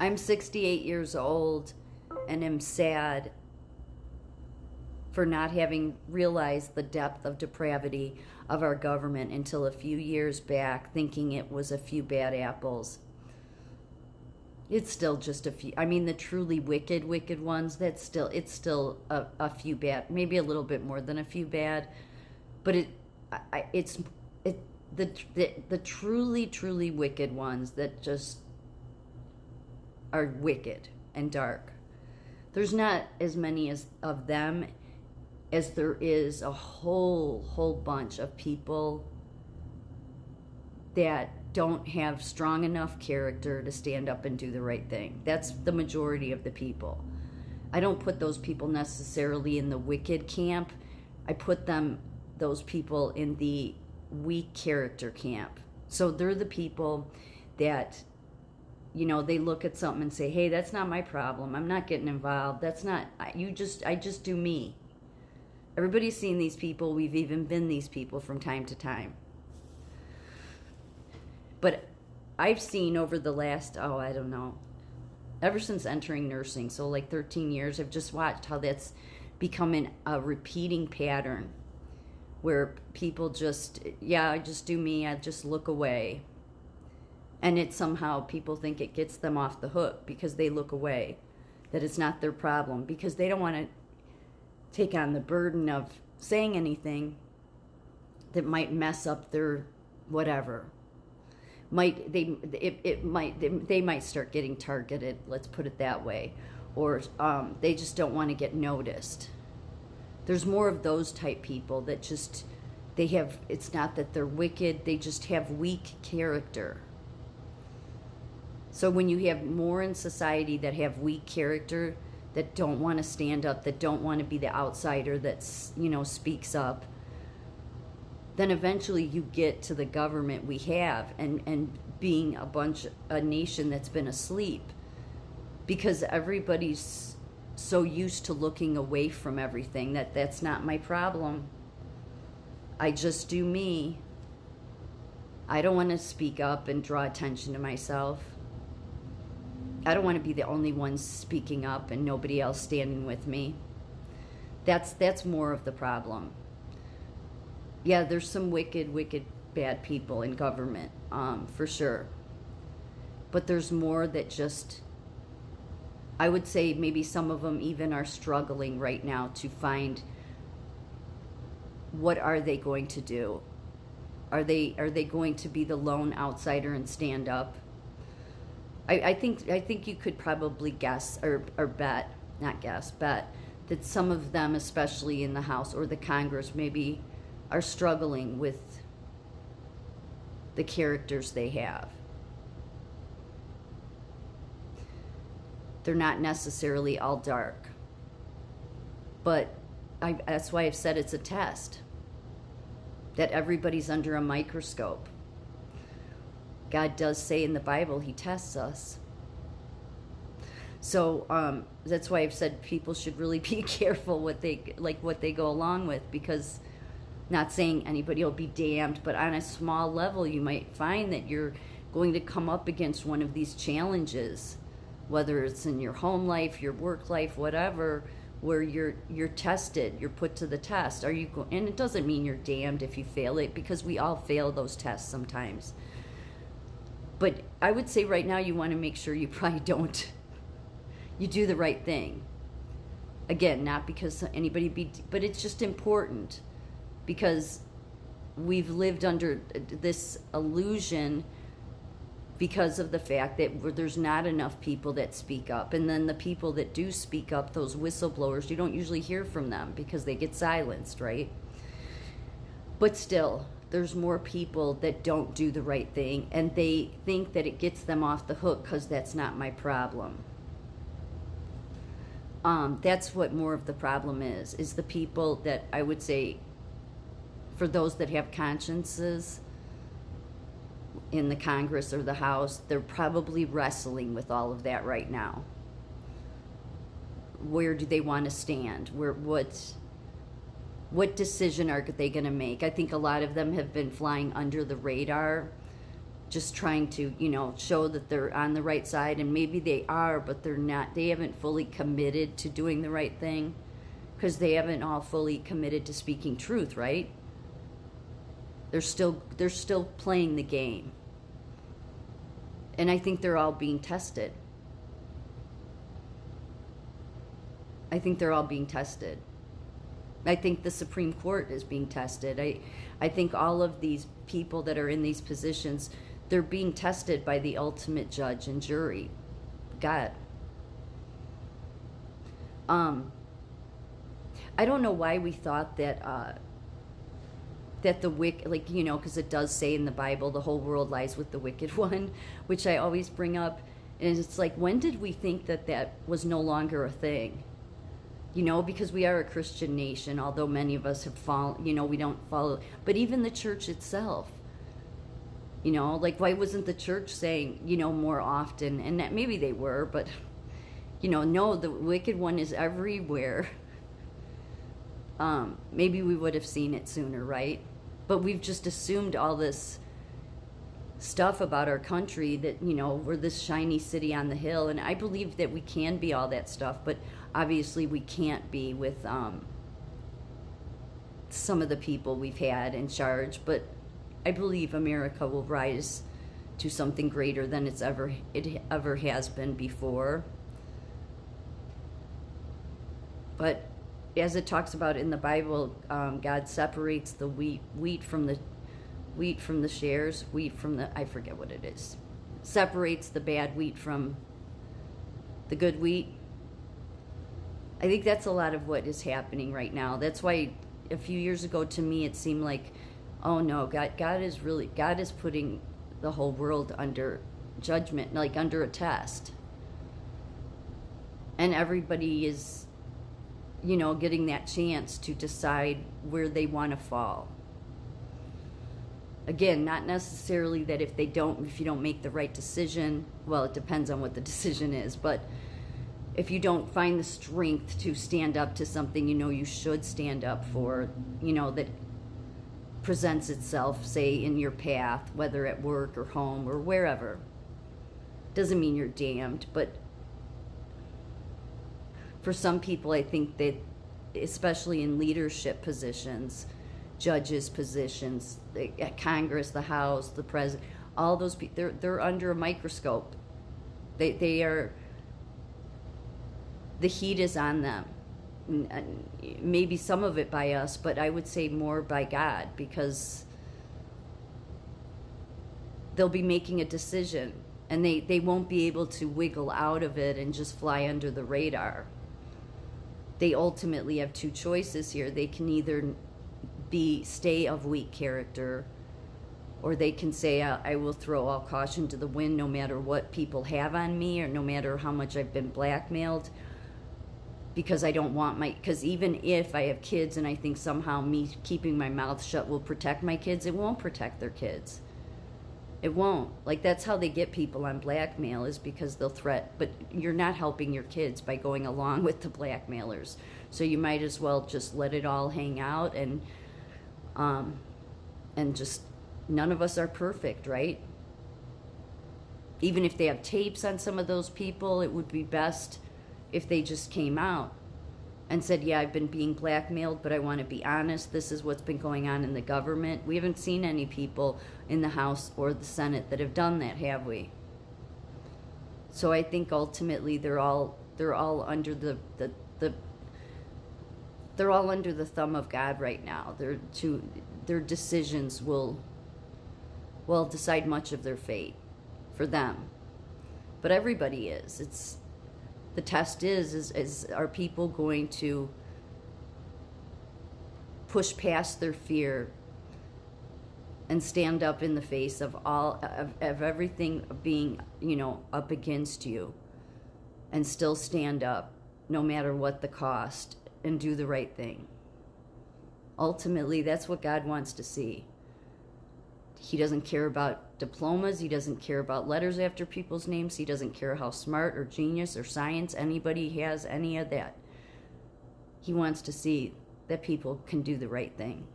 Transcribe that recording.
I'm 68 years old and am sad for not having realized the depth of depravity of our government until a few years back, thinking it was a few bad apples. It's still just a few. I mean, the truly wicked ones, it's still a few bad, maybe a little bit more than a few bad, but it's, it, the truly wicked ones that just are wicked and dark. There's not as many of them as there is a whole bunch of people that don't have strong enough character to stand up and do the right thing. That's the majority of the people. I don't put those people necessarily in the wicked camp. I put those people in the weak character camp. So they're the people that, they look at something and say, hey, that's not my problem. I'm not getting involved. I just do me. Everybody's seen these people. We've even been these people from time to time. But I've seen over the last, I don't know, ever since entering nursing, so like 13 years, I've just watched how that's becoming a repeating pattern where people I just do me, I just look away. And it somehow, people think it gets them off the hook because they look away, that it's not their problem, because they don't want to take on the burden of saying anything that might mess up their whatever. They might start getting targeted, let's put it that way, or they just don't want to get noticed. There's more of those type people that just, it's not that they're wicked, they just have weak character. So when you have more in society that have weak character, that don't want to stand up, that don't want to be the outsider that speaks up, then eventually you get to the government we have and being a nation that's been asleep, because everybody's so used to looking away from everything that's not my problem. I just do me. I don't want to speak up and draw attention to myself. I don't want to be the only one speaking up and nobody else standing with me. That's more of the problem. Yeah, there's some wicked, bad people in government, for sure. But there's more that just, I would say maybe some of them even are struggling right now to find what are they going to do. Are they going to be the lone outsider and stand up? I think you could probably guess or bet, not guess, bet that some of them, especially in the House or the Congress, maybe are struggling with the characters they have. They're not necessarily all dark. But that's why I've said it's a test. That everybody's under a microscope. God does say in the Bible, he tests us. So that's why I've said people should really be careful what they go along with, because not saying anybody will be damned, but on a small level, you might find that you're going to come up against one of these challenges, whether it's in your home life, your work life, whatever, where you're tested, you're put to the test. And it doesn't mean you're damned if you fail it, because we all fail those tests sometimes. But I would say right now you want to make sure you probably don't. You do the right thing. Again, not because but it's just important, because we've lived under this illusion because of the fact that there's not enough people that speak up. And then the people that do speak up, those whistleblowers, you don't usually hear from them because they get silenced, right? But still, there's more people that don't do the right thing, and they think that it gets them off the hook because that's not my problem. That's what more of the problem is the people that I would say, for those that have consciences in the Congress or the House, they're probably wrestling with all of that right now. Where do they want to stand? What decision are they going to make? I think a lot of them have been flying under the radar just trying to, show that they're on the right side, and maybe they are, but they're not. They haven't fully committed to doing the right thing because they haven't all fully committed to speaking truth, right? They're still playing the game. And I think they're all being tested. I think they're all being tested. I think the Supreme Court is being tested. I think all of these people that are in these positions, they're being tested by the ultimate judge and jury, God. I don't know why we thought that that the wicked, because it does say in the Bible, the whole world lies with the wicked one, which I always bring up. And it's like, when did we think that was no longer a thing? Because we are a Christian nation, although many of us have fallen, we don't follow. But even the church itself, why wasn't the church saying, more often, and that maybe they were, but, no, the wicked one is everywhere. Maybe we would have seen it sooner, right? But we've just assumed all this stuff about our country that, we're this shiny city on the hill. And I believe that we can be all that stuff, but obviously we can't be with some of the people we've had in charge. But I believe America will rise to something greater than it ever has been before. But as it talks about in the Bible, God separates the wheat from the shares, I forget what it is. Separates the bad wheat from the good wheat. I think that's a lot of what is happening right now. That's why a few years ago, to me, it seemed like, oh no, God is putting the whole world under judgment, like under a test. And everybody is, getting that chance to decide where they want to fall. Again, not necessarily that if you don't make the right decision, well, it depends on what the decision is, but if you don't find the strength to stand up to something you should stand up for, that presents itself, say, in your path, whether at work or home or wherever, doesn't mean you're damned. But for some people, I think that, especially in leadership positions, judges positions, at Congress, the House, the President, all those people, they're under a microscope. They are, the heat is on them. Maybe some of it by us, but I would say more by God, because they'll be making a decision and they won't be able to wiggle out of it and just fly under the radar. They ultimately have two choices here. They can either stay of weak character, or they can say, I will throw all caution to the wind no matter what people have on me, or no matter how much I've been blackmailed, because I don't want because even if I have kids and I think somehow me keeping my mouth shut will protect my kids, it won't protect their kids. It won't. That's how they get people on blackmail, is because they'll but you're not helping your kids by going along with the blackmailers. So you might as well just let it all hang out, and just, none of us are perfect, right? Even if they have tapes on some of those people, it would be best if they just came out and said, yeah, I've been being blackmailed, but I want to be honest. This is what's been going on in the government. We haven't seen any people in the House or the Senate that have done that, have we? So I think ultimately they're all under they're all under the thumb of God right now. Their decisions will decide much of their fate for them. But everybody is. The test is are people going to push past their fear and stand up in the face of everything being, up against you, and still stand up no matter what the cost and do the right thing? Ultimately, that's what God wants to see. He doesn't care about diplomas. He doesn't care about letters after people's names. He doesn't care how smart or genius or science anybody has, any of that. He wants to see that people can do the right thing.